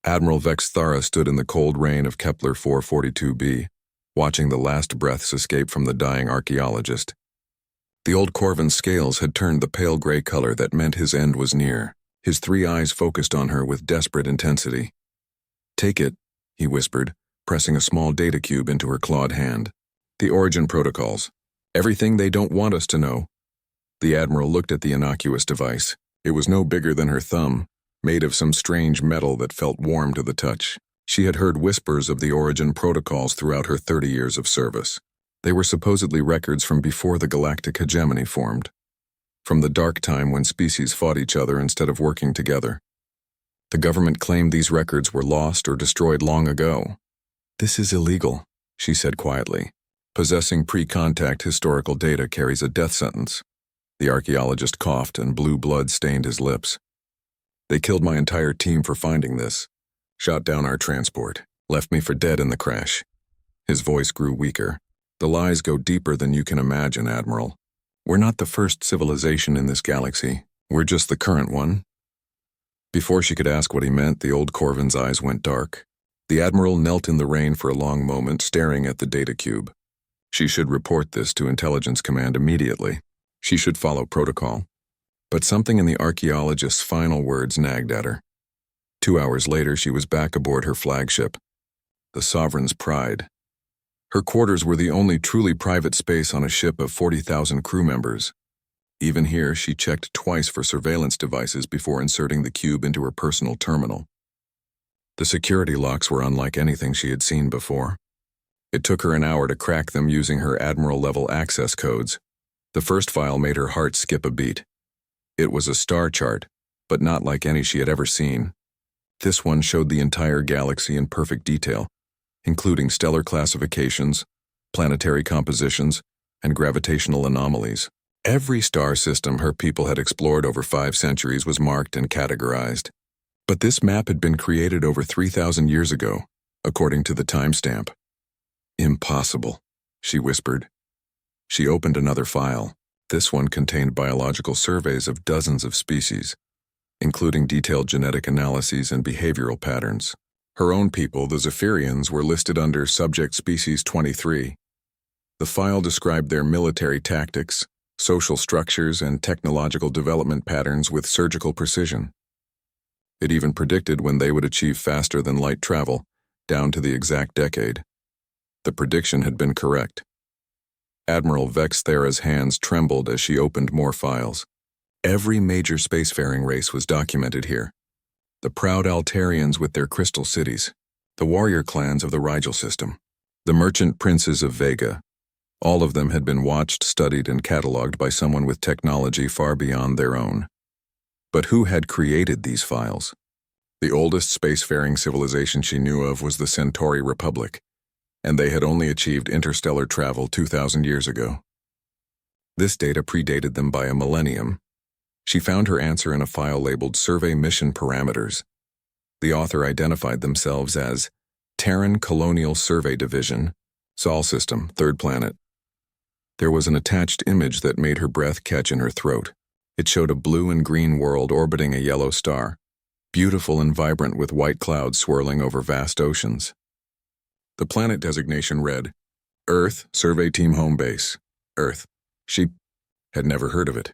Admiral Vexthara stood in the cold rain of Kepler 442b, watching the last breaths escape from the dying archaeologist. The old Corvin's scales had turned the pale gray color that meant his end was near. His 3 eyes focused on her with desperate intensity. "Take it," he whispered, pressing a small data cube into her clawed hand. "The origin protocols. Everything they don't want us to know." The Admiral looked at the innocuous device. It was no bigger than her thumb, made of some strange metal that felt warm to the touch. She had heard whispers of the origin protocols throughout her 30 years of service. They were supposedly records from before the galactic hegemony formed, from the dark time when species fought each other instead of working together. The government claimed these records were lost or destroyed long ago. "This is illegal," she said quietly. "Possessing pre-contact historical data carries a death sentence." The archaeologist coughed and blue blood stained his lips. "They killed my entire team for finding this. Shot down our transport, left me for dead in the crash." His voice grew weaker. "The lies go deeper than you can imagine, Admiral. We're not the first civilization in this galaxy. We're just the current one." Before she could ask what he meant, the old Corvin's eyes went dark. The Admiral knelt in the rain for a long moment, staring at the data cube. She should report this to Intelligence Command immediately. She should follow protocol. But something in the archaeologist's final words nagged at her. 2 hours later, she was back aboard her flagship, the Sovereign's Pride. Her quarters were the only truly private space on a ship of 40,000 crew members. Even here, she checked twice for surveillance devices before inserting the cube into her personal terminal. The security locks were unlike anything she had seen before. It took her an hour to crack them using her Admiral-level access codes. The first file made her heart skip a beat. It was a star chart, but not like any she had ever seen. This one showed the entire galaxy in perfect detail, including stellar classifications, planetary compositions, and gravitational anomalies. Every star system her people had explored over 5 centuries was marked and categorized. But this map had been created over 3,000 years ago, according to the timestamp. "Impossible," she whispered. She opened another file. This one contained biological surveys of dozens of species, including detailed genetic analyses and behavioral patterns. Her own people, the Zephyrians, were listed under Subject Species 23. The file described their military tactics, social structures, and technological development patterns with surgical precision. It even predicted when they would achieve faster-than-light travel, down to the exact decade. The prediction had been correct. Admiral Vexthara's hands trembled as she opened more files. Every major spacefaring race was documented here. The proud Altarians with their crystal cities, the warrior clans of the Rigel system, the merchant princes of Vega. All of them had been watched, studied, and cataloged by someone with technology far beyond their own. But who had created these files? The oldest spacefaring civilization she knew of was the Centauri Republic, and they had only achieved interstellar travel 2,000 years ago. This data predated them by a millennium. She found her answer in a file labeled Survey Mission Parameters. The author identified themselves as Terran Colonial Survey Division, Sol System, 3rd planet. There was an attached image that made her breath catch in her throat. It showed a blue and green world orbiting a yellow star, beautiful and vibrant with white clouds swirling over vast oceans. The planet designation read, Earth, Survey Team Home Base, Earth. She had never heard of it.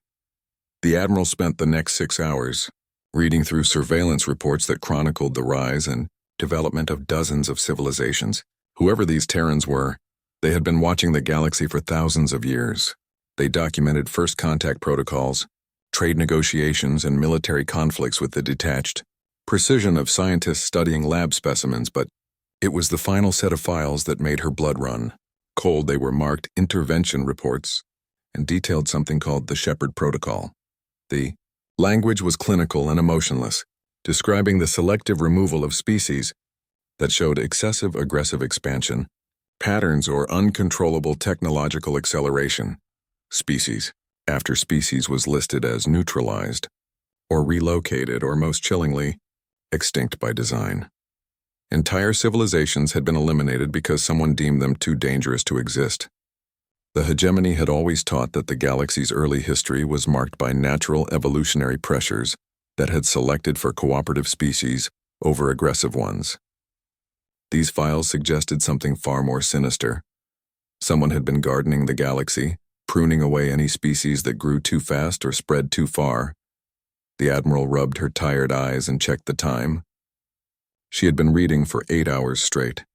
The Admiral spent the next 6 hours reading through surveillance reports that chronicled the rise and development of dozens of civilizations. Whoever these Terrans were, they had been watching the galaxy for thousands of years. They documented first contact protocols, trade negotiations, and military conflicts with the detached precision of scientists studying lab specimens, but it was the final set of files that made her blood run. Cold, they were marked intervention reports and detailed something called the Shepherd Protocol. The language was clinical and emotionless, describing the selective removal of species that showed excessive aggressive expansion, patterns or uncontrollable technological acceleration. Species after species was listed as neutralized, or relocated, or most chillingly, extinct by design. Entire civilizations had been eliminated because someone deemed them too dangerous to exist. The hegemony had always taught that the galaxy's early history was marked by natural evolutionary pressures that had selected for cooperative species over-aggressive ones. These files suggested something far more sinister. Someone had been gardening the galaxy, pruning away any species that grew too fast or spread too far. The Admiral rubbed her tired eyes and checked the time. She had been reading for 8 hours straight.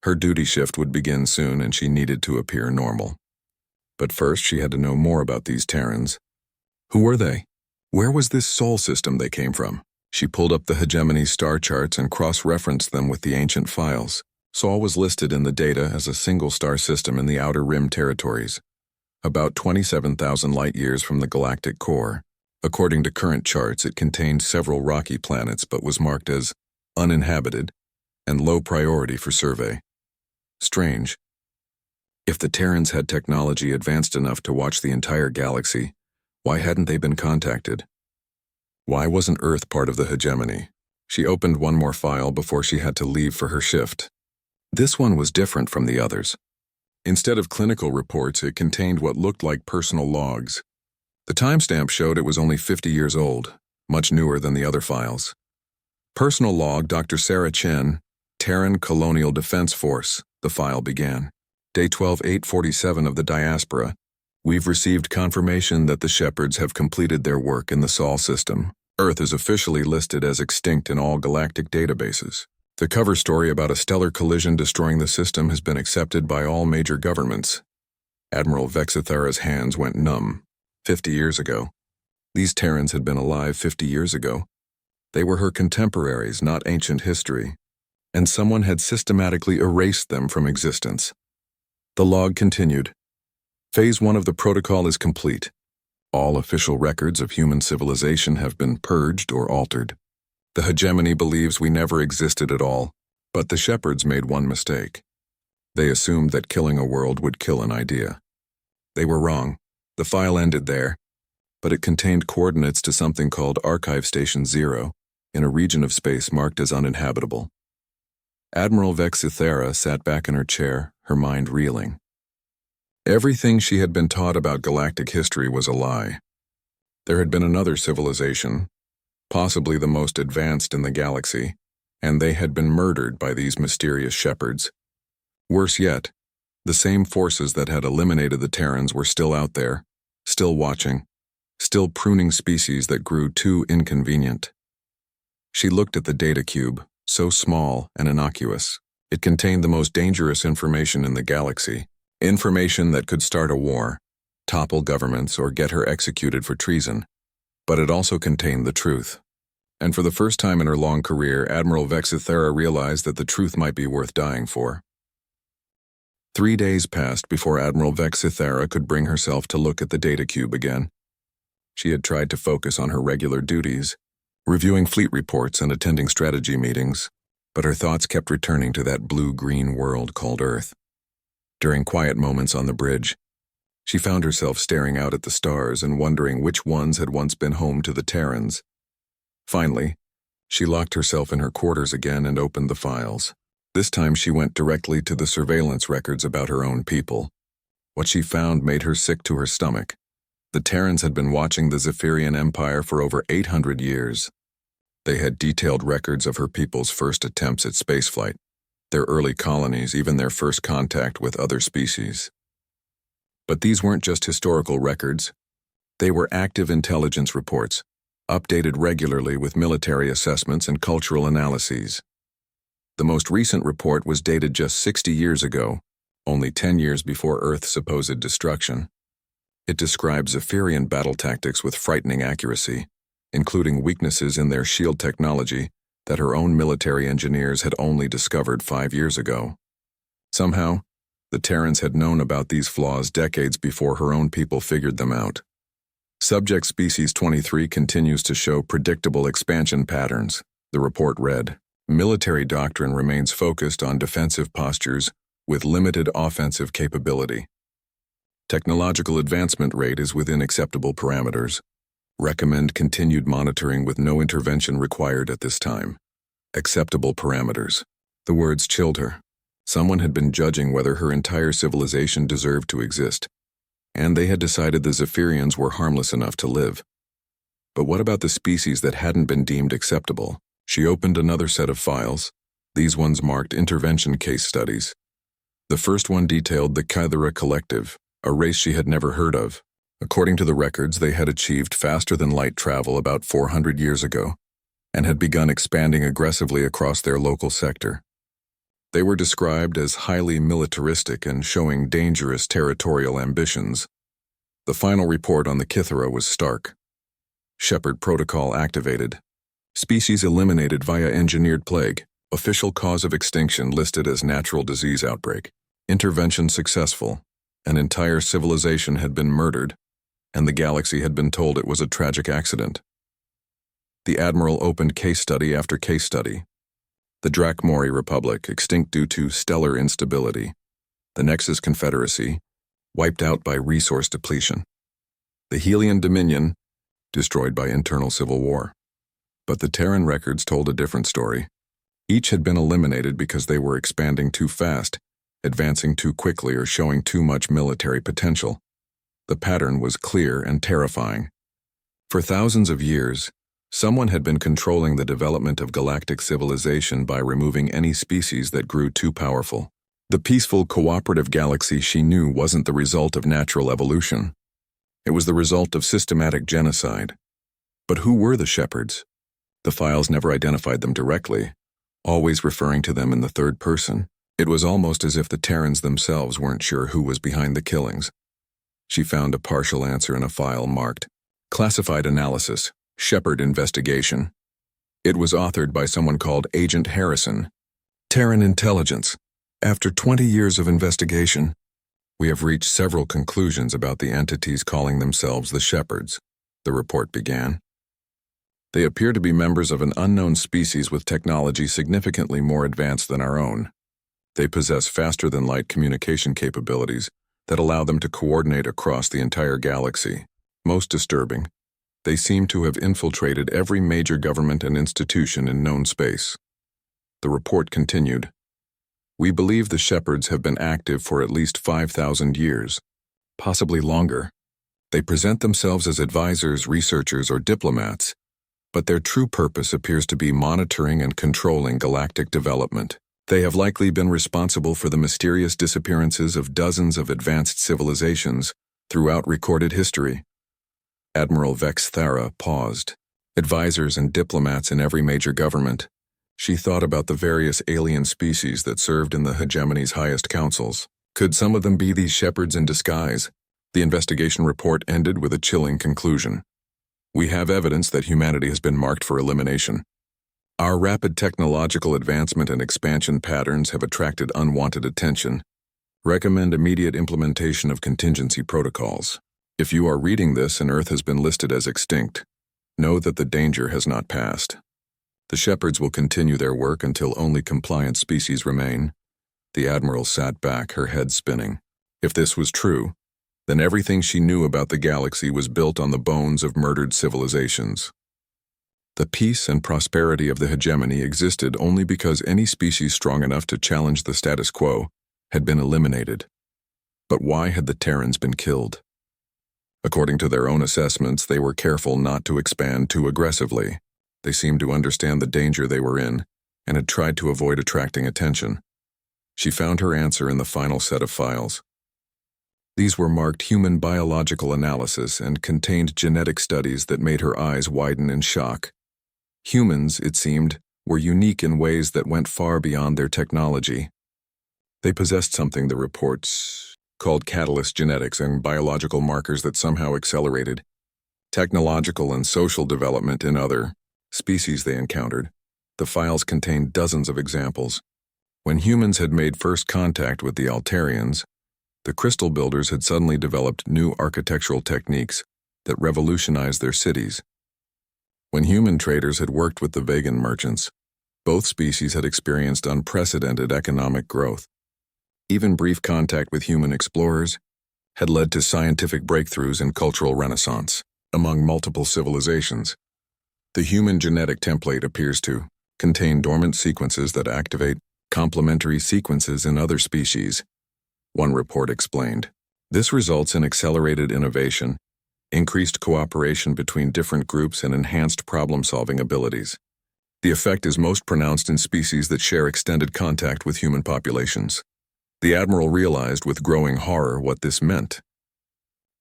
Her duty shift would begin soon and she needed to appear normal. But first she had to know more about these Terrans. Who were they? Where was this sol system they came from? She pulled up the hegemony star charts and cross-referenced them with the ancient files. Sol was listed in the data as a single star system in the Outer Rim territories, about 27,000 light-years from the galactic core. According to current charts, it contained several rocky planets but was marked as uninhabited and low priority for survey. Strange. If the Terrans had technology advanced enough to watch the entire galaxy, why hadn't they been contacted? Why wasn't Earth part of the hegemony? She opened one more file before she had to leave for her shift. This one was different from the others. Instead of clinical reports, it contained what looked like personal logs. The timestamp showed it was only 50 years old, much newer than the other files. Personal log, Dr. Sarah Chen, Terran Colonial Defense Force, the file began. Day 12-847 of the diaspora. We've received confirmation that the Shepherds have completed their work in the Sol system. Earth is officially listed as extinct in all galactic databases. The cover story about a stellar collision destroying the system has been accepted by all major governments. Admiral Vexithara's hands went numb. 50 years ago. These Terrans had been alive 50 years ago. They were her contemporaries, not ancient history. And someone had systematically erased them from existence. The log continued. Phase 1 of the protocol is complete. All official records of human civilization have been purged or altered. The hegemony believes we never existed at all, but the Shepherds made one mistake. They assumed that killing a world would kill an idea. They were wrong. The file ended there, but it contained coordinates to something called Archive Station 0, in a region of space marked as uninhabitable. Admiral Vexithara sat back in her chair, her mind reeling. Everything she had been taught about galactic history was a lie. There had been another civilization, possibly the most advanced in the galaxy, and they had been murdered by these mysterious Shepherds. Worse yet, the same forces that had eliminated the Terrans were still out there, still watching, still pruning species that grew too inconvenient. She looked at the data cube, so small and innocuous. It contained the most dangerous information in the galaxy. Information that could start a war, topple governments, or get her executed for treason. But it also contained the truth. And for the first time in her long career, Admiral Vexithara realized that the truth might be worth dying for. 3 days passed before Admiral Vexithara could bring herself to look at the data cube again. She had tried to focus on her regular duties, reviewing fleet reports and attending strategy meetings, but her thoughts kept returning to that blue-green world called Earth. During quiet moments on the bridge, she found herself staring out at the stars and wondering which ones had once been home to the Terrans. Finally, she locked herself in her quarters again and opened the files. This time she went directly to the surveillance records about her own people. What she found made her sick to her stomach. The Terrans had been watching the Zephyrian Empire for over 800 years. They had detailed records of her people's first attempts at spaceflight, their early colonies, even their first contact with other species. But these weren't just historical records. They were active intelligence reports, updated regularly with military assessments and cultural analyses. The most recent report was dated just 60 years ago, only 10 years before Earth's supposed destruction. It describes Zephyrian battle tactics with frightening accuracy, including weaknesses in their shield technology that her own military engineers had only discovered 5 years ago. Somehow, the Terrans had known about these flaws decades before her own people figured them out. Subject Species 23 continues to show predictable expansion patterns, the report read. Military doctrine remains focused on defensive postures with limited offensive capability. Technological advancement rate is within acceptable parameters. Recommend continued monitoring with no intervention required at this time. Acceptable parameters. The words chilled her. Someone had been judging whether her entire civilization deserved to exist, and they had decided the Zephyrians were harmless enough to live. But what about the species that hadn't been deemed acceptable? She opened another set of files. These ones marked intervention case studies. The first one detailed the Kythera Collective, a race she had never heard of. According to the records, they had achieved faster-than-light travel about 400 years ago and had begun expanding aggressively across their local sector. They were described as highly militaristic and showing dangerous territorial ambitions. The final report on the Kythera was stark. Shepherd Protocol activated. Species eliminated via engineered plague. Official cause of extinction listed as natural disease outbreak. Intervention successful. An entire civilization had been murdered, and the galaxy had been told it was a tragic accident. The Admiral opened case study after case study. The Drakmori Republic, extinct due to stellar instability. The Nexus Confederacy, wiped out by resource depletion. The Helion Dominion, destroyed by internal civil war. But the Terran records told a different story. Each had been eliminated because they were expanding too fast, advancing too quickly, or showing too much military potential. The pattern was clear and terrifying. For thousands of years, someone had been controlling the development of galactic civilization by removing any species that grew too powerful. The peaceful, cooperative galaxy she knew wasn't the result of natural evolution. It was the result of systematic genocide. But who were the shepherds? The files never identified them directly, always referring to them in the third person. It was almost as if the Terrans themselves weren't sure who was behind the killings. She found a partial answer in a file marked Classified Analysis, Shepherd Investigation. It was authored by someone called Agent Harrison. Terran Intelligence. After 20 years of investigation, we have reached several conclusions about the entities calling themselves the Shepherds, the report began. They appear to be members of an unknown species with technology significantly more advanced than our own. They possess faster-than-light communication capabilities that allow them to coordinate across the entire galaxy. Most disturbing, they seem to have infiltrated every major government and institution in known space. The report continued. We believe the Shepherds have been active for at least 5,000 years, possibly longer. They present themselves as advisors, researchers, or diplomats, but their true purpose appears to be monitoring and controlling galactic development. They have likely been responsible for the mysterious disappearances of dozens of advanced civilizations throughout recorded history. Admiral Vex Thara paused. Advisors and diplomats in every major government. She thought about the various alien species that served in the hegemony's highest councils. Could some of them be these shepherds in disguise? The investigation report ended with a chilling conclusion. We have evidence that humanity has been marked for elimination. Our rapid technological advancement and expansion patterns have attracted unwanted attention. Recommend immediate implementation of contingency protocols. If you are reading this and Earth has been listed as extinct, know that the danger has not passed. The Shepherds will continue their work until only compliant species remain. The Admiral sat back, her head spinning. If this was true, then everything she knew about the galaxy was built on the bones of murdered civilizations. The peace and prosperity of the hegemony existed only because any species strong enough to challenge the status quo had been eliminated. But why had the Terrans been killed? According to their own assessments, they were careful not to expand too aggressively. They seemed to understand the danger they were in and had tried to avoid attracting attention. She found her answer in the final set of files. These were marked Human Biological Analysis and contained genetic studies that made her eyes widen in shock. Humans, it seemed, were unique in ways that went far beyond their technology. They possessed something the reports called catalyst genetics and biological markers that somehow accelerated technological and social development in other species they encountered. The files contained dozens of examples. When humans had made first contact with the Altarians, the crystal builders had suddenly developed new architectural techniques that revolutionized their cities. When human traders had worked with the Vegan merchants, both species had experienced unprecedented economic growth. Even brief contact with human explorers had led to scientific breakthroughs and cultural renaissance among multiple civilizations. The human genetic template appears to contain dormant sequences that activate complementary sequences in other species, one report explained. This results in accelerated innovation, increased cooperation between different groups, and enhanced problem-solving abilities. The effect is most pronounced in species that share extended contact with human populations. The Admiral realized with growing horror what this meant.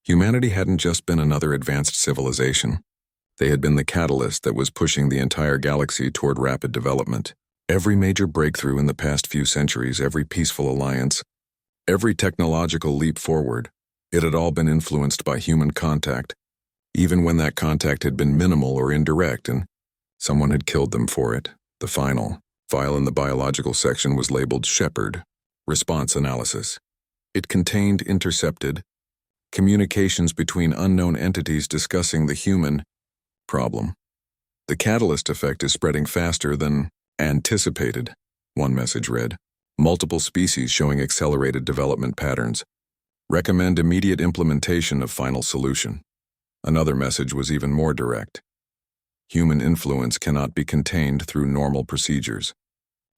Humanity hadn't just been another advanced civilization. They had been the catalyst that was pushing the entire galaxy toward rapid development. Every major breakthrough in the past few centuries, every peaceful alliance, every technological leap forward, it had all been influenced by human contact, even when that contact had been minimal or indirect and someone had killed them for it. The final file in the biological section was labeled Shepherd, Response Analysis. It contained intercepted communications between unknown entities discussing the human problem. The catalyst effect is spreading faster than anticipated, one message read. Multiple species showing accelerated development patterns. Recommend immediate implementation of final solution. Another message was even more direct. Human influence cannot be contained through normal procedures.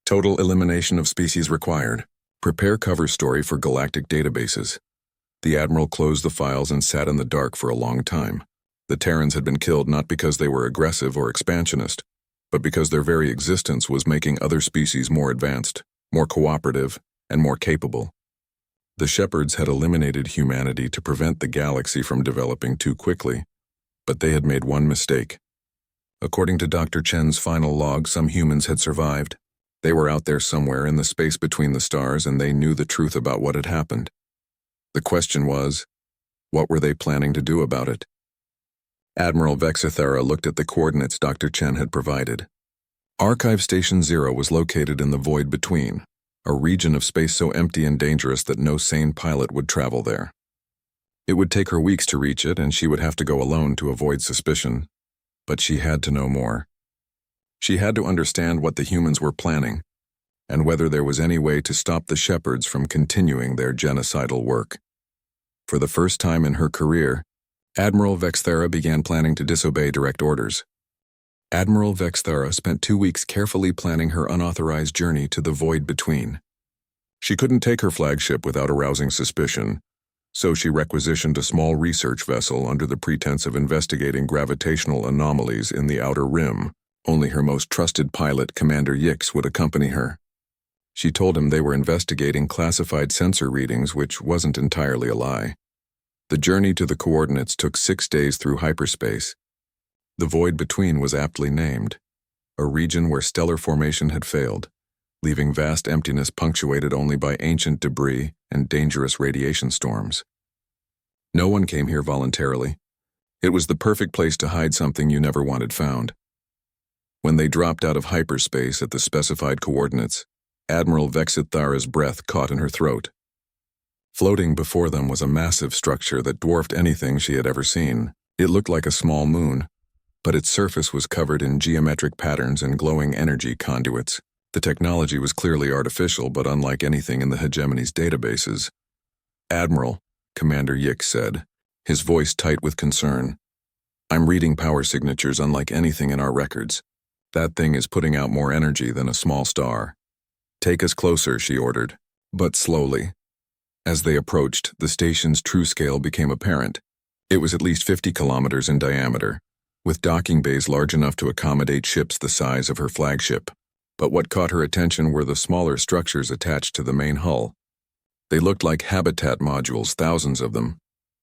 Total elimination of species required. Prepare cover story for galactic databases. The Admiral closed the files and sat in the dark for a long time. The Terrans had been killed not because they were aggressive or expansionist, but because their very existence was making other species more advanced, more cooperative, and more capable. The Shepherds had eliminated humanity to prevent the galaxy from developing too quickly, but they had made one mistake. According to Dr. Chen's final log, some humans had survived. They were out there somewhere in the space between the stars, and they knew the truth about what had happened. The question was, what were they planning to do about it? Admiral Vexithera looked at the coordinates Dr. Chen had provided. Archive Station 0 was located in the void between, a region of space so empty and dangerous that no sane pilot would travel there. It would take her weeks to reach it, and she would have to go alone to avoid suspicion, but she had to know more. She had to understand what the humans were planning, and whether there was any way to stop the Shepherds from continuing their genocidal work. For the first time in her career, Admiral Vexithera began planning to disobey direct orders. Admiral Vexithera spent 2 weeks carefully planning her unauthorized journey to the void between. She couldn't take her flagship without arousing suspicion, so she requisitioned a small research vessel under the pretense of investigating gravitational anomalies in the outer rim. Only her most trusted pilot, Commander Yix, would accompany her. She told him they were investigating classified sensor readings, which wasn't entirely a lie. The journey to the coordinates took 6 days through hyperspace. The void between was aptly named, a region where stellar formation had failed, leaving vast emptiness punctuated only by ancient debris and dangerous radiation storms. No one came here voluntarily. It was the perfect place to hide something you never wanted found. When they dropped out of hyperspace at the specified coordinates, Admiral Vexithera's breath caught in her throat. Floating before them was a massive structure that dwarfed anything she had ever seen. It looked like a small moon, but its surface was covered in geometric patterns and glowing energy conduits. The technology was clearly artificial, but unlike anything in the hegemony's databases. Admiral, Commander Yix said, his voice tight with concern. I'm reading power signatures unlike anything in our records. That thing is putting out more energy than a small star. Take us closer, she ordered, but slowly. As they approached, the station's true scale became apparent. It was at least 50 kilometers in diameter, with docking bays large enough to accommodate ships the size of her flagship. But what caught her attention were the smaller structures attached to the main hull. They looked like habitat modules, thousands of them,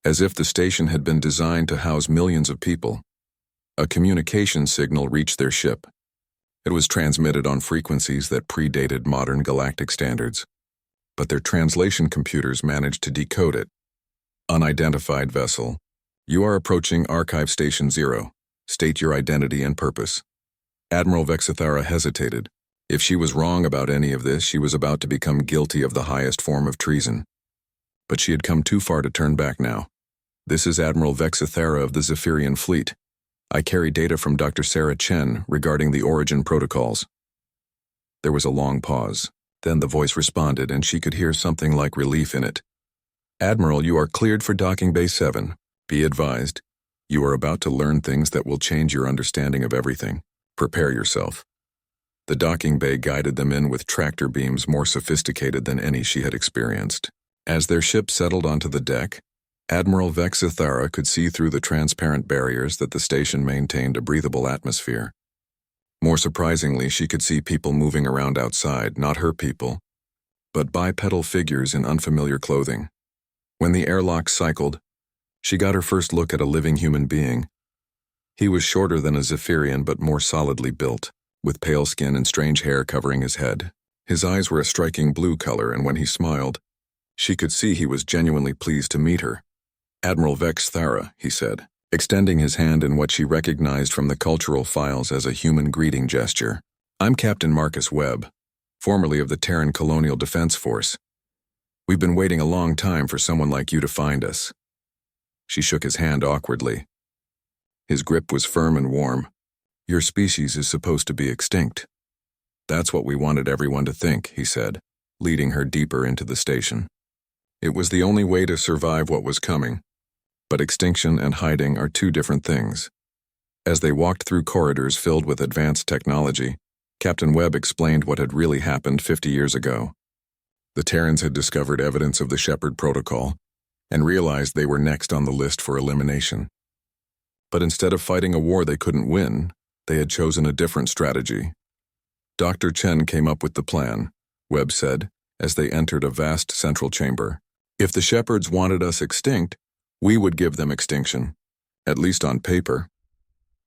as if the station had been designed to house millions of people. A communication signal reached their ship. It was transmitted on frequencies that predated modern galactic standards, but their translation computers managed to decode it. Unidentified vessel. You are approaching Archive Station 0. State your identity and purpose. Admiral Vexithera hesitated. If she was wrong about any of this, she was about to become guilty of the highest form of treason. But she had come too far to turn back now. This is Admiral Vexithera of the Zephyrian Fleet. I carry data from Dr. Sarah Chen regarding the origin protocols. There was a long pause. Then the voice responded, and she could hear something like relief in it. Admiral, you are cleared for Docking Bay 7. Be advised, you are about to learn things that will change your understanding of everything. Prepare yourself. The docking bay guided them in with tractor beams more sophisticated than any she had experienced. As their ship settled onto the deck, Admiral Vexithera could see through the transparent barriers that the station maintained a breathable atmosphere. More surprisingly, she could see people moving around outside, not her people, but bipedal figures in unfamiliar clothing. When the airlock cycled, she got her first look at a living human being. He was shorter than a Zephyrian but more solidly built, with pale skin and strange hair covering his head. His eyes were a striking blue color, and when he smiled, she could see he was genuinely pleased to meet her. "Admiral Vex Thara," he said, extending his hand in what she recognized from the cultural files as a human greeting gesture. "I'm Captain Marcus Webb, formerly of the Terran Colonial Defense Force. We've been waiting a long time for someone like you to find us." She shook his hand awkwardly. His grip was firm and warm. "Your species is supposed to be extinct. That's what we wanted everyone to think," he said, leading her deeper into the station. It was the only way to survive what was coming. But extinction and hiding are two different things. As they walked through corridors filled with advanced technology, Captain Webb explained what had really happened 50 years ago. The Terrans had discovered evidence of the Shepherd Protocol and realized they were next on the list for elimination. But instead of fighting a war they couldn't win, they had chosen a different strategy. Dr. Chen came up with the plan, Webb said, as they entered a vast central chamber. "If the Shepherds wanted us extinct, we would give them extinction, at least on paper."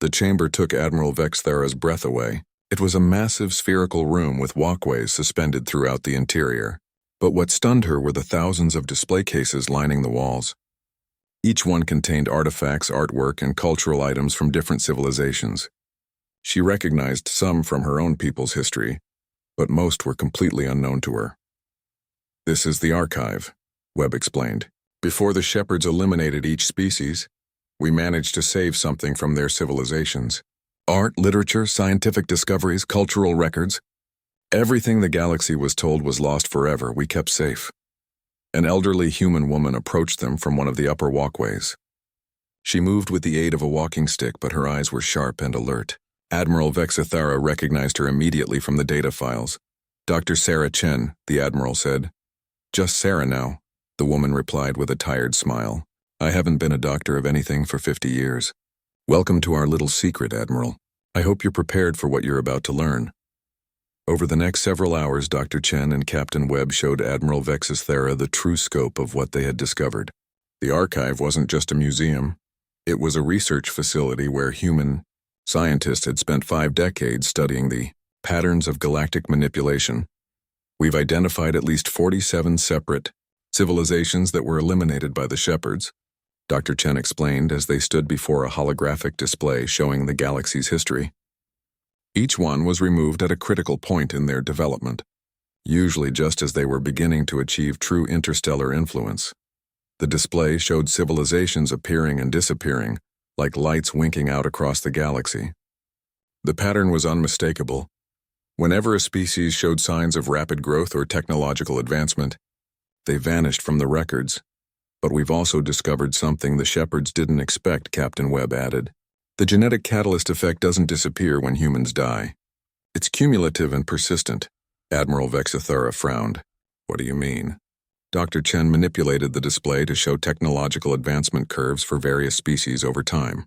The chamber took Admiral Vex Thara's breath away. It was a massive spherical room with walkways suspended throughout the interior. But what stunned her were the thousands of display cases lining the walls. Each one contained artifacts, artwork, and cultural items from different civilizations. She recognized some from her own people's history, but most were completely unknown to her. "This is the archive," Webb explained. "Before the Shepherds eliminated each species, we managed to save something from their civilizations. Art, literature, scientific discoveries, cultural records. Everything the galaxy was told was lost forever, we kept safe." An elderly human woman approached them from one of the upper walkways. She moved with the aid of a walking stick, but her eyes were sharp and alert. Admiral Vex Thara recognized her immediately from the data files. "Dr. Sarah Chen," the Admiral said. "Just Sarah now," the woman replied with a tired smile. "I haven't been a doctor of anything for 50 years. Welcome to our little secret, Admiral. I hope you're prepared for what you're about to learn." Over the next several hours, Dr. Chen and Captain Webb showed Admiral Vex Thara the true scope of what they had discovered. The archive wasn't just a museum. It was a research facility where human scientists had spent 5 decades studying the patterns of galactic manipulation. "We've identified at least 47 separate civilizations that were eliminated by the Shepherds," Dr. Chen explained as they stood before a holographic display showing the galaxy's history. Each one was removed at a critical point in their development, usually just as they were beginning to achieve true interstellar influence. The display showed civilizations appearing and disappearing, like lights winking out across the galaxy. The pattern was unmistakable. Whenever a species showed signs of rapid growth or technological advancement, they vanished from the records. "But we've also discovered something the Shepherds didn't expect," Captain Webb added. "The genetic catalyst effect doesn't disappear when humans die. It's cumulative and persistent." Admiral Vex Thara frowned. "What do you mean?" Dr. Chen manipulated the display to show technological advancement curves for various species over time.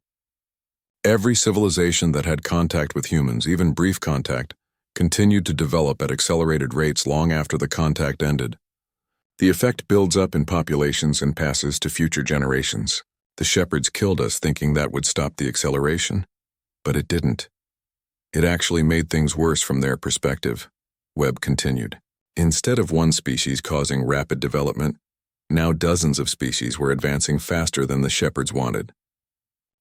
Every civilization that had contact with humans, even brief contact, continued to develop at accelerated rates long after the contact ended. The effect builds up in populations and passes to future generations. The Shepherds killed us thinking that would stop the acceleration, but it didn't. It actually made things worse from their perspective, Webb continued. Instead of one species causing rapid development, now dozens of species were advancing faster than the Shepherds wanted.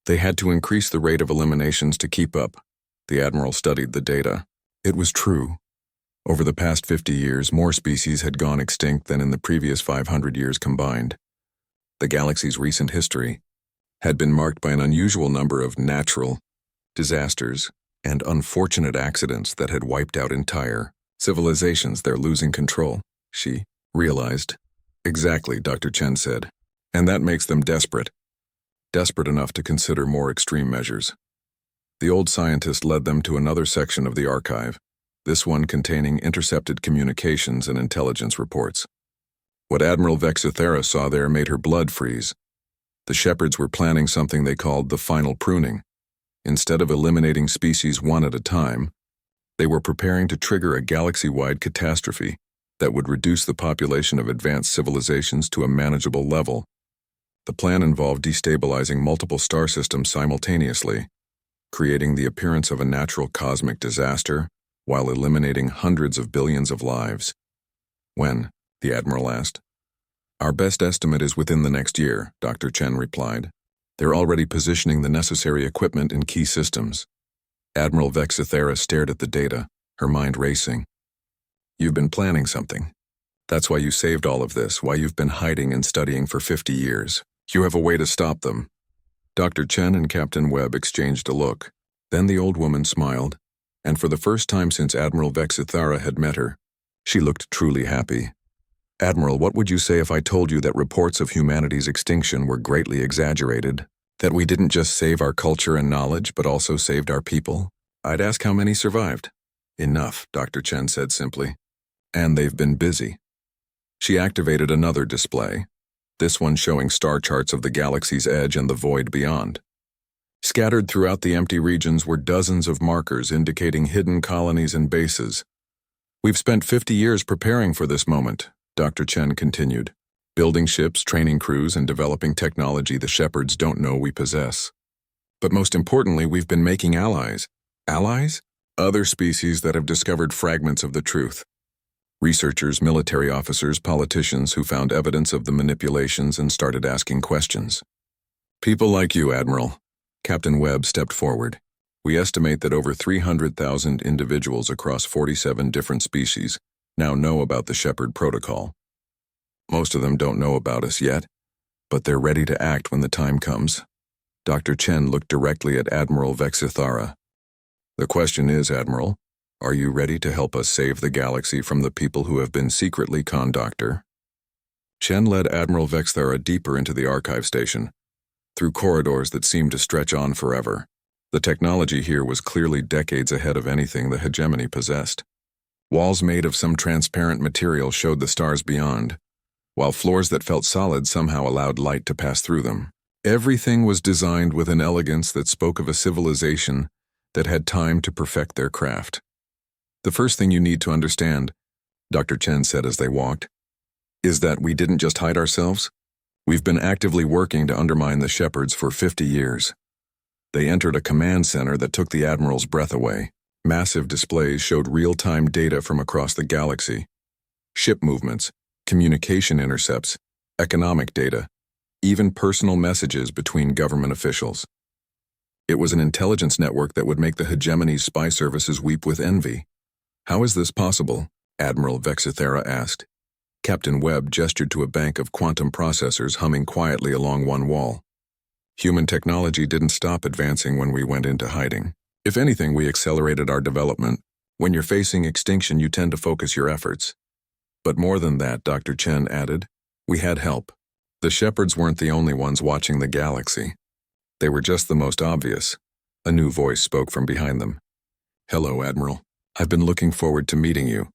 They had to increase the rate of eliminations to keep up. The Admiral studied the data. It was true. Over the past 50 years, more species had gone extinct than in the previous 500 years combined. The galaxy's recent history had been marked by an unusual number of natural disasters and unfortunate accidents that had wiped out entire civilizations. They're losing control, she realized. Exactly, Dr. Chen said. And that makes them desperate enough to consider more extreme measures. The old scientist led them to another section of the archive, this one containing intercepted communications and intelligence reports. What Admiral Vex Thara saw there made her blood freeze. The Shepherds were planning something they called the final pruning. Instead of eliminating species one at a time, they were preparing to trigger a galaxy-wide catastrophe that would reduce the population of advanced civilizations to a manageable level. The plan involved destabilizing multiple star systems simultaneously, creating the appearance of a natural cosmic disaster while eliminating hundreds of billions of lives. When? The Admiral asked. Our best estimate is within the next year, Dr. Chen replied. They're already positioning the necessary equipment in key systems. Admiral Vexithera stared at the data, her mind racing. You've been planning something. That's why you saved all of this, why you've been hiding and studying for 50 years. You have a way to stop them. Dr. Chen and Captain Webb exchanged a look. Then the old woman smiled, and for the first time since Admiral Vexithera had met her, she looked truly happy. Admiral, what would you say if I told you that reports of humanity's extinction were greatly exaggerated? That we didn't just save our culture and knowledge, but also saved our people? I'd ask how many survived. Enough, Dr. Chen said simply. And they've been busy. She activated another display, this one showing star charts of the galaxy's edge and the void beyond. Scattered throughout the empty regions were dozens of markers indicating hidden colonies and bases. We've spent 50 years preparing for this moment, Dr. Chen continued, building ships, training crews, and developing technology the shepherds don't know we possess. But most importantly, we've been making allies. Allies? Other species that have discovered fragments of the truth. Researchers, military officers, politicians who found evidence of the manipulations and started asking questions. People like you, Admiral. Captain Webb stepped forward. We estimate that over 300,000 individuals across 47 different species now know about the Shepherd Protocol. Most of them don't know about us yet, but they're ready to act when the time comes. Dr. Chen looked directly at Admiral Vexithara. The question is, Admiral, are you ready to help us save the galaxy from the people who have been secretly conned, Doctor? Chen led Admiral Vexithara deeper into the archive station, through corridors that seemed to stretch on forever. The technology here was clearly decades ahead of anything the hegemony possessed. Walls made of some transparent material showed the stars beyond, while floors that felt solid somehow allowed light to pass through them. Everything was designed with an elegance that spoke of a civilization that had time to perfect their craft. The first thing you need to understand, Dr. Chen said as they walked, is that we didn't just hide ourselves. We've been actively working to undermine the shepherds for 50 years. They entered a command center that took the Admiral's breath away. Massive displays showed real-time data from across the galaxy. Ship movements, communication intercepts, economic data, even personal messages between government officials. It was an intelligence network that would make the hegemony's spy services weep with envy. How is this possible? Admiral Vexithera asked. Captain Webb gestured to a bank of quantum processors humming quietly along one wall. Human technology didn't stop advancing when we went into hiding. If anything, we accelerated our development. When you're facing extinction, you tend to focus your efforts. But more than that, Dr. Chen added, we had help. The shepherds weren't the only ones watching the galaxy. They were just the most obvious. A new voice spoke from behind them. Hello, Admiral. I've been looking forward to meeting you.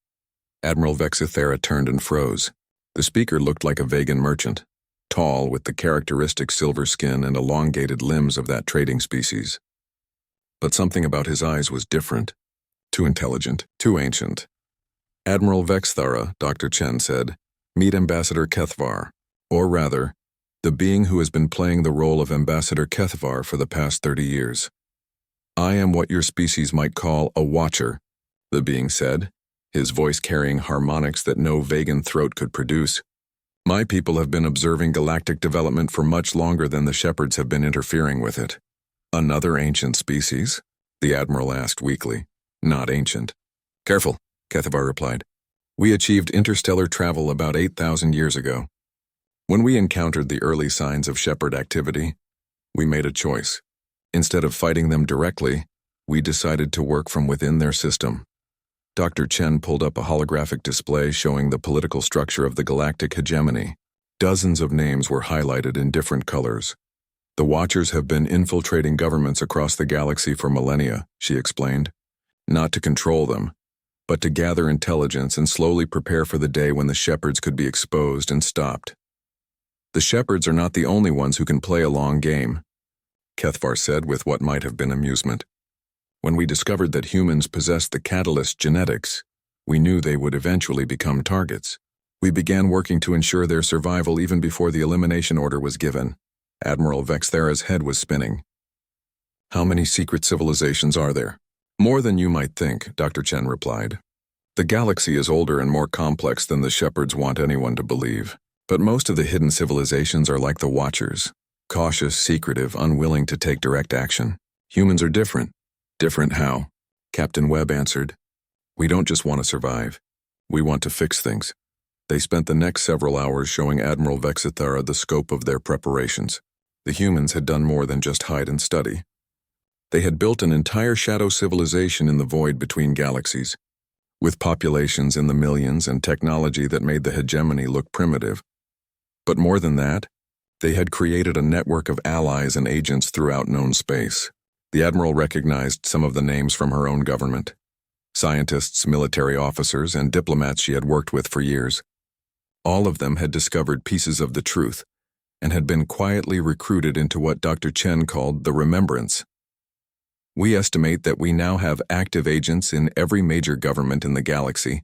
Admiral Vexithera turned and froze. The speaker looked like a Vegan merchant, tall with the characteristic silver skin and elongated limbs of that trading species. But something about his eyes was different. Too intelligent, too ancient. Admiral Vexithera, Dr. Chen said, meet Ambassador Kethvar, or rather, the being who has been playing the role of Ambassador Kethvar for the past 30 years. I am what your species might call a watcher, the being said, his voice carrying harmonics that no Vegan throat could produce. My people have been observing galactic development for much longer than the shepherds have been interfering with it. Another ancient species? The Admiral asked weakly. Not ancient. Careful, Kethvar replied. We achieved interstellar travel about 8,000 years ago. When we encountered the early signs of shepherd activity, we made a choice. Instead of fighting them directly, we decided to work from within their system. Dr. Chen pulled up a holographic display showing the political structure of the galactic hegemony. Dozens of names were highlighted in different colors. The Watchers have been infiltrating governments across the galaxy for millennia, she explained. Not to control them, but to gather intelligence and slowly prepare for the day when the shepherds could be exposed and stopped. The shepherds are not the only ones who can play a long game. Kethvar said with what might have been amusement. When we discovered that humans possessed the catalyst genetics, we knew they would eventually become targets. We began working to ensure their survival even before the elimination order was given. Admiral Vexthera's head was spinning. How many secret civilizations are there? More than you might think, Dr. Chen replied. The galaxy is older and more complex than the shepherds want anyone to believe. But most of the hidden civilizations are like the Watchers. Cautious, secretive, unwilling to take direct action. Humans are different. Different how? Captain Webb answered. We don't just want to survive. We want to fix things. They spent the next several hours showing Admiral Vexthera the scope of their preparations. The humans had done more than just hide and study. They had built an entire shadow civilization in the void between galaxies, with populations in the millions and technology that made the hegemony look primitive. But more than that, they had created a network of allies and agents throughout known space. The Admiral recognized some of the names from her own government. Scientists, military officers, and diplomats she had worked with for years. All of them had discovered pieces of the truth and had been quietly recruited into what Dr. Chen called the Remembrance. We estimate that we now have active agents in every major government in the galaxy,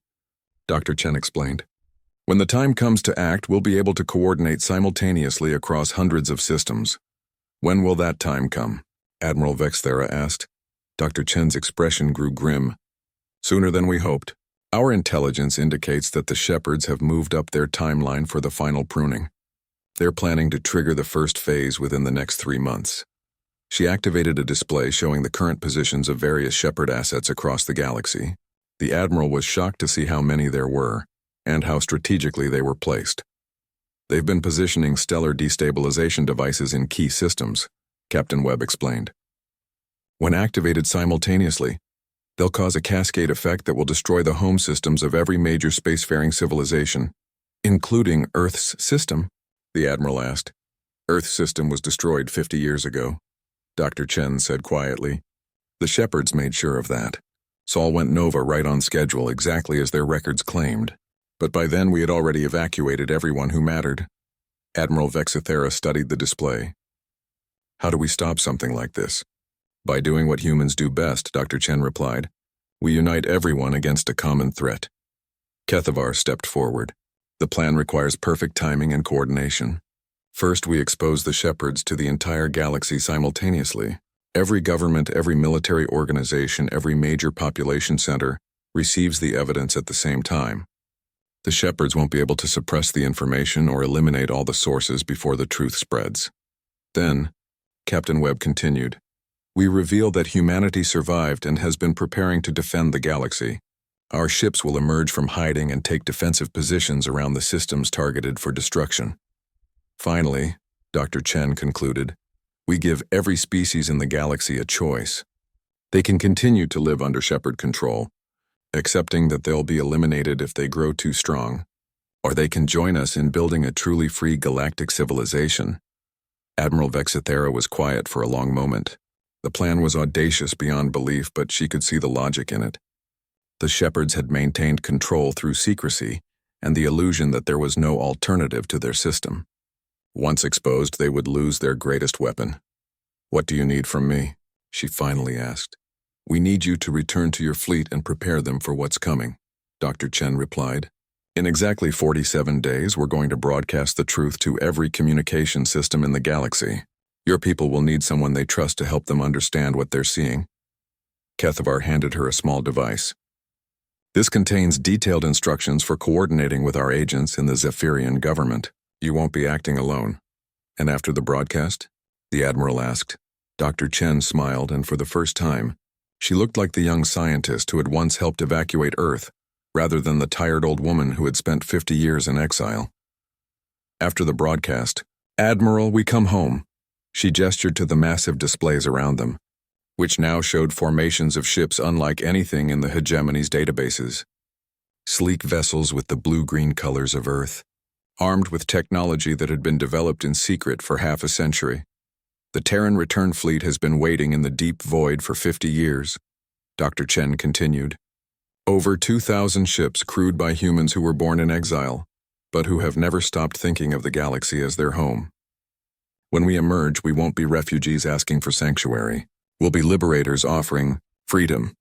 Dr. Chen explained. When the time comes to act, we'll be able to coordinate simultaneously across hundreds of systems. When will that time come? Admiral Vexthera asked. Dr. Chen's expression grew grim. Sooner than we hoped. Our intelligence indicates that the shepherds have moved up their timeline for the final pruning. They're planning to trigger the first phase within the next 3 months. She activated a display showing the current positions of various shepherd assets across the galaxy. The Admiral was shocked to see how many there were, and how strategically they were placed. They've been positioning stellar destabilization devices in key systems, Captain Webb explained. When activated simultaneously, they'll cause a cascade effect that will destroy the home systems of every major spacefaring civilization, including Earth's system, the Admiral asked. Earth's system was destroyed 50 years ago, Dr. Chen said quietly. The shepherds made sure of that. Sol went Nova right on schedule, exactly as their records claimed. But by then we had already evacuated everyone who mattered. Admiral Vexthera studied the display. How do we stop something like this? By doing what humans do best, Dr. Chen replied. We unite everyone against a common threat. Kethvar stepped forward. The plan requires perfect timing and coordination. First, we expose the shepherds to the entire galaxy simultaneously. Every government, every military organization, every major population center receives the evidence at the same time. The shepherds won't be able to suppress the information or eliminate all the sources before the truth spreads. Then, Captain Webb continued, we reveal that humanity survived and has been preparing to defend the galaxy. Our ships will emerge from hiding and take defensive positions around the systems targeted for destruction. Finally, Dr. Chen concluded, we give every species in the galaxy a choice. They can continue to live under shepherd control, accepting that they'll be eliminated if they grow too strong, or they can join us in building a truly free galactic civilization. Admiral Vexthera was quiet for a long moment. The plan was audacious beyond belief, but she could see the logic in it. The shepherds had maintained control through secrecy and the illusion that there was no alternative to their system. Once exposed, they would lose their greatest weapon. What do you need from me? She finally asked. We need you to return to your fleet and prepare them for what's coming, Dr. Chen replied. In exactly 47 days, we're going to broadcast the truth to every communication system in the galaxy. Your people will need someone they trust to help them understand what they're seeing. Kethvar handed her a small device. This contains detailed instructions for coordinating with our agents in the Zephyrian government. You won't be acting alone. And after the broadcast? The Admiral asked. Dr. Chen smiled, and for the first time, she looked like the young scientist who had once helped evacuate Earth, rather than the tired old woman who had spent 50 years in exile. After the broadcast, Admiral, we come home. She gestured to the massive displays around them, which now showed formations of ships unlike anything in the hegemony's databases. Sleek vessels with the blue-green colors of Earth, armed with technology that had been developed in secret for half a century. The Terran return fleet has been waiting in the deep void for 50 years, Dr. Chen continued. Over 2,000 ships crewed by humans who were born in exile, but who have never stopped thinking of the galaxy as their home. When we emerge, we won't be refugees asking for sanctuary. We'll be liberators offering freedom.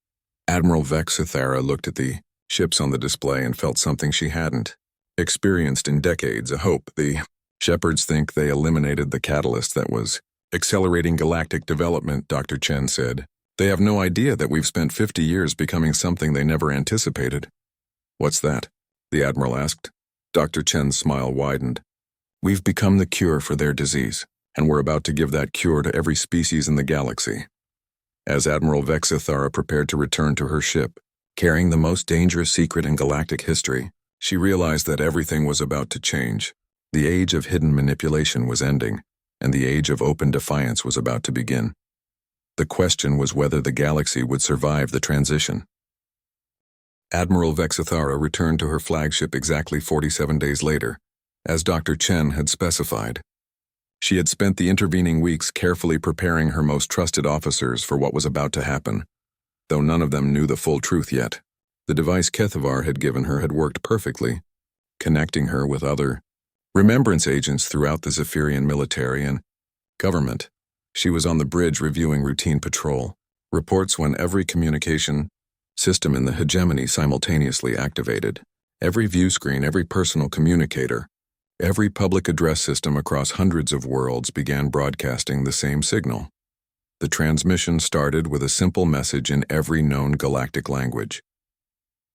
Admiral Vexithara looked at the ships on the display and felt something she hadn't experienced in decades, a hope. The shepherds think they eliminated the catalyst that was accelerating galactic development, Dr. Chen said. They have no idea that we've spent 50 years becoming something they never anticipated. What's that? The Admiral asked. Dr. Chen's smile widened. We've become the cure for their disease, and we're about to give that cure to every species in the galaxy. As Admiral Vexithara prepared to return to her ship, carrying the most dangerous secret in galactic history, she realized that everything was about to change. The age of hidden manipulation was ending, and the age of open defiance was about to begin. The question was whether the galaxy would survive the transition. Admiral Vexithara returned to her flagship exactly 47 days later, as Dr. Chen had specified. She had spent the intervening weeks carefully preparing her most trusted officers for what was about to happen, though none of them knew the full truth yet. The device Kethavar had given her had worked perfectly, connecting her with other remembrance agents throughout the Zephyrian military and government. She was on the bridge reviewing routine patrol reports when every communication system in the hegemony simultaneously activated. Every view screen, every personal communicator, every public address system across hundreds of worlds began broadcasting the same signal. The transmission started with a simple message in every known galactic language.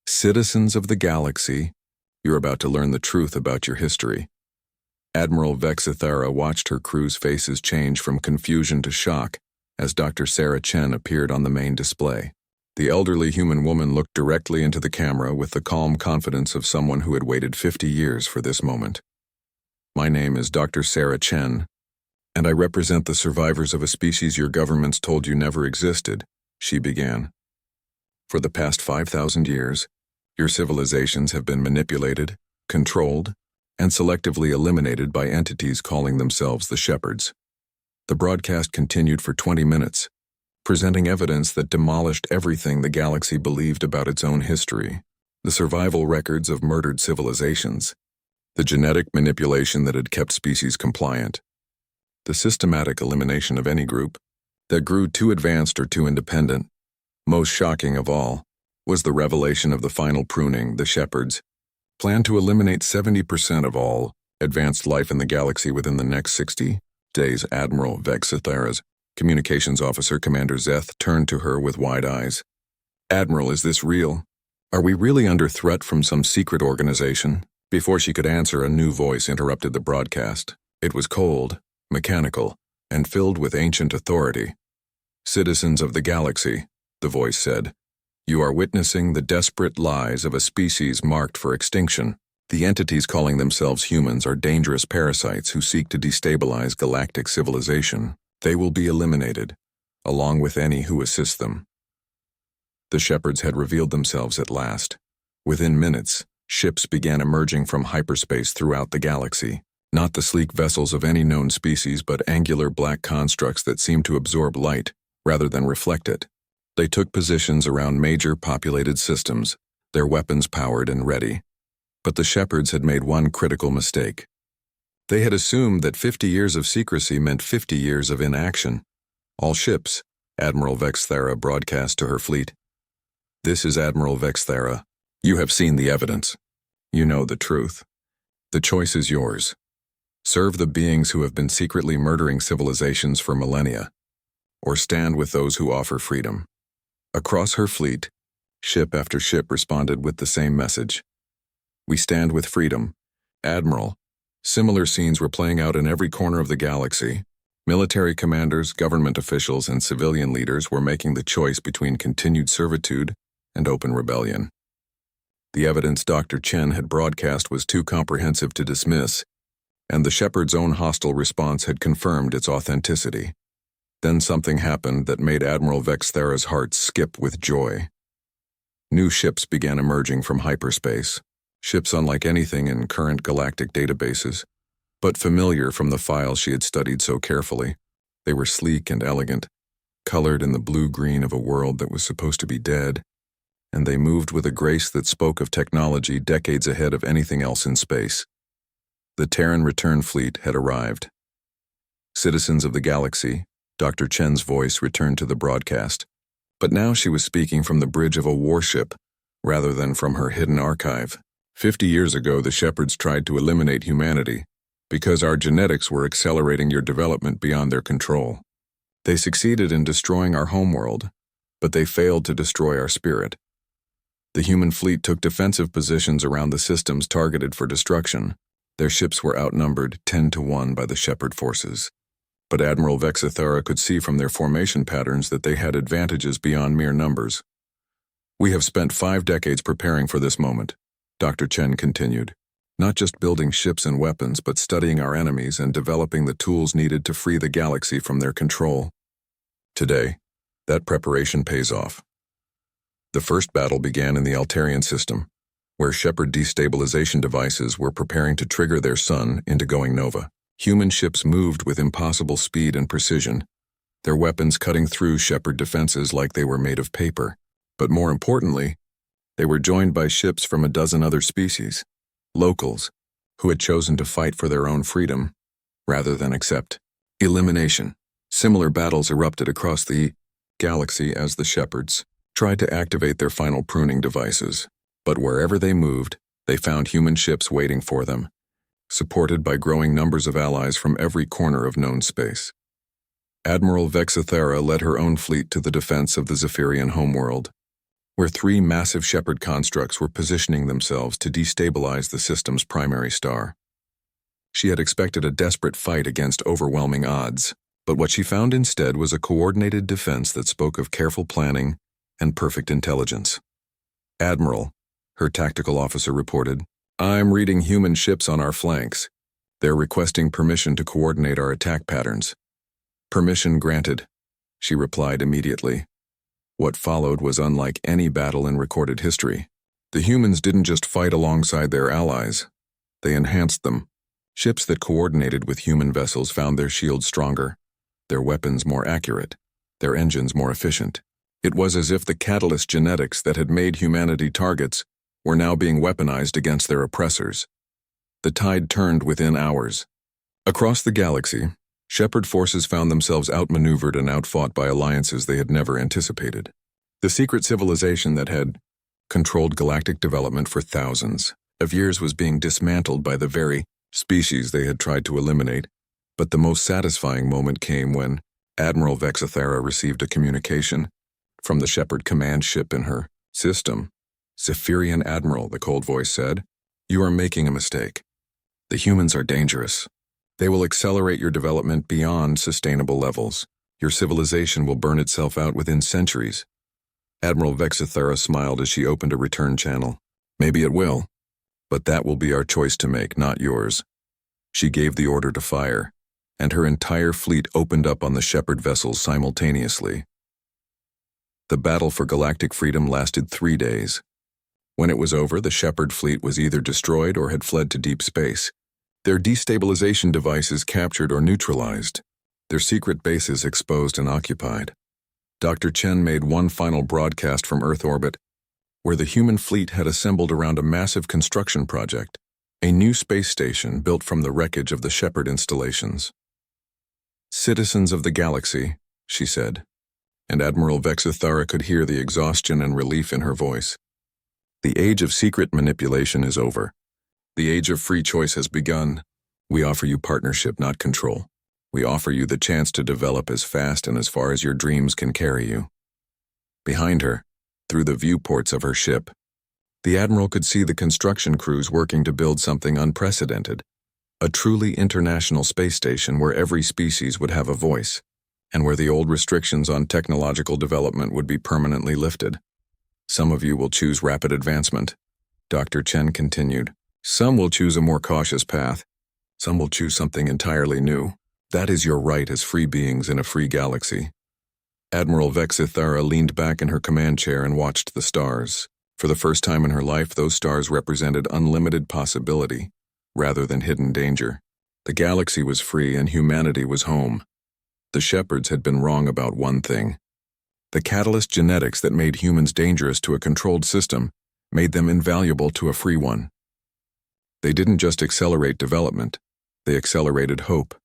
Citizens of the galaxy, you're about to learn the truth about your history. Admiral Vexithara watched her crew's faces change from confusion to shock as Dr. Sarah Chen appeared on the main display. The elderly human woman looked directly into the camera with the calm confidence of someone who had waited 50 years for this moment. My name is Dr. Sarah Chen, and I represent the survivors of a species your governments told you never existed, she began. For the past 5,000 years, your civilizations have been manipulated, controlled, and selectively eliminated by entities calling themselves the Shepherds. The broadcast continued for 20 minutes, presenting evidence that demolished everything the galaxy believed about its own history, the survival records of murdered civilizations, the genetic manipulation that had kept species compliant, the systematic elimination of any group that grew too advanced or too independent. Most shocking of all was the revelation of the final pruning. The Shepherds planned to eliminate 70% of all advanced life in the galaxy within the next 60 days. Admiral Vexithara's communications officer, Commander Zeth, turned to her with wide eyes. Admiral, is this real? Are we really under threat from some secret organization? Before she could answer, a new voice interrupted the broadcast. It was cold, mechanical, and filled with ancient authority. Citizens of the galaxy, the voice said, you are witnessing the desperate lies of a species marked for extinction. The entities calling themselves humans are dangerous parasites who seek to destabilize galactic civilization. They will be eliminated, along with any who assist them. The Shepherds had revealed themselves at last. Within minutes, ships began emerging from hyperspace throughout the galaxy. Not the sleek vessels of any known species, but angular black constructs that seemed to absorb light rather than reflect it. They took positions around major populated systems, their weapons powered and ready. But the Shepherds had made one critical mistake. They had assumed that 50 years of secrecy meant 50 years of inaction. All ships, Admiral Vexithara broadcast to her fleet. This is Admiral Vexithara. You have seen the evidence. You know the truth. The choice is yours. Serve the beings who have been secretly murdering civilizations for millennia, or stand with those who offer freedom. Across her fleet, ship after ship responded with the same message. We stand with freedom. Admiral, similar scenes were playing out in every corner of the galaxy. Military commanders, government officials, and civilian leaders were making the choice between continued servitude and open rebellion. The evidence Dr. Chen had broadcast was too comprehensive to dismiss, and the Shepherds' own hostile response had confirmed its authenticity. Then something happened that made Admiral Vexithara's heart skip with joy. New ships began emerging from hyperspace, ships unlike anything in current galactic databases, but familiar from the files she had studied so carefully. They were sleek and elegant, colored in the blue-green of a world that was supposed to be dead, and they moved with a grace that spoke of technology decades ahead of anything else in space. The Terran return fleet had arrived. Citizens of the galaxy, Dr. Chen's voice returned to the broadcast. But now she was speaking from the bridge of a warship, rather than from her hidden archive. 50 years ago, the Shepherds tried to eliminate humanity, because our genetics were accelerating your development beyond their control. They succeeded in destroying our homeworld, but they failed to destroy our spirit. The human fleet took defensive positions around the systems targeted for destruction. Their ships were outnumbered 10-1 by the Shepherd forces. But Admiral Vexithara could see from their formation patterns that they had advantages beyond mere numbers. We have spent 5 decades preparing for this moment, Dr. Chen continued. Not just building ships and weapons, but studying our enemies and developing the tools needed to free the galaxy from their control. Today, that preparation pays off. The first battle began in the Altarian system, where Shepherd destabilization devices were preparing to trigger their sun into going nova. Human ships moved with impossible speed and precision, their weapons cutting through Shepherd defenses like they were made of paper. But more importantly, they were joined by ships from a dozen other species, locals, who had chosen to fight for their own freedom, rather than accept elimination. Similar battles erupted across the galaxy as the Shepherds tried to activate their final pruning devices. But wherever they moved, they found human ships waiting for them, supported by growing numbers of allies from every corner of known space. Admiral Vexithara led her own fleet to the defense of the Zephyrian homeworld, where 3 massive Shepherd constructs were positioning themselves to destabilize the system's primary star. She had expected a desperate fight against overwhelming odds, but what she found instead was a coordinated defense that spoke of careful planning and perfect intelligence. Admiral, her tactical officer reported, "I'm reading human ships on our flanks. They're requesting permission to coordinate our attack patterns." "Permission granted," she replied immediately. What followed was unlike any battle in recorded history. The humans didn't just fight alongside their allies, they enhanced them. Ships that coordinated with human vessels found their shields stronger, their weapons more accurate, their engines more efficient. It was as if the catalyst genetics that had made humanity targets were now being weaponized against their oppressors. The tide turned within hours. Across the galaxy, Shepherd forces found themselves outmaneuvered and outfought by alliances they had never anticipated. The secret civilization that had controlled galactic development for thousands of years was being dismantled by the very species they had tried to eliminate. But the most satisfying moment came when Admiral Vexithara received a communication from the Shepherd command ship in her system. "Zephyrian Admiral," the cold voice said, "you are making a mistake. The humans are dangerous. They will accelerate your development beyond sustainable levels. Your civilization will burn itself out within centuries." Admiral Vexithara smiled as she opened a return channel. "Maybe it will, but that will be our choice to make, not yours." She gave the order to fire, and her entire fleet opened up on the Shepherd vessels simultaneously. The battle for galactic freedom lasted 3 days. When it was over, the Shepherd fleet was either destroyed or had fled to deep space, their destabilization devices captured or neutralized, their secret bases exposed and occupied. Dr. Chen made one final broadcast from Earth orbit, where the human fleet had assembled around a massive construction project, a new space station built from the wreckage of the Shepherd installations. "Citizens of the galaxy," she said, and Admiral Vexithara could hear the exhaustion and relief in her voice. "The age of secret manipulation is over. The age of free choice has begun. We offer you partnership, not control. We offer you the chance to develop as fast and as far as your dreams can carry you." Behind her, through the viewports of her ship, the Admiral could see the construction crews working to build something unprecedented, a truly international space station where every species would have a voice, and where the old restrictions on technological development would be permanently lifted. "Some of you will choose rapid advancement," Dr. Chen continued. "Some will choose a more cautious path. Some will choose something entirely new. That is your right as free beings in a free galaxy." Admiral Vexithara leaned back in her command chair and watched the stars. For the first time in her life, those stars represented unlimited possibility, rather than hidden danger. The galaxy was free and humanity was home. The Shepherds had been wrong about one thing. The catalyst genetics that made humans dangerous to a controlled system made them invaluable to a free one. They didn't just accelerate development, they accelerated hope.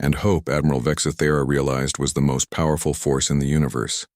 and hope Admiral Vexathera realized was the most powerful force in the universe.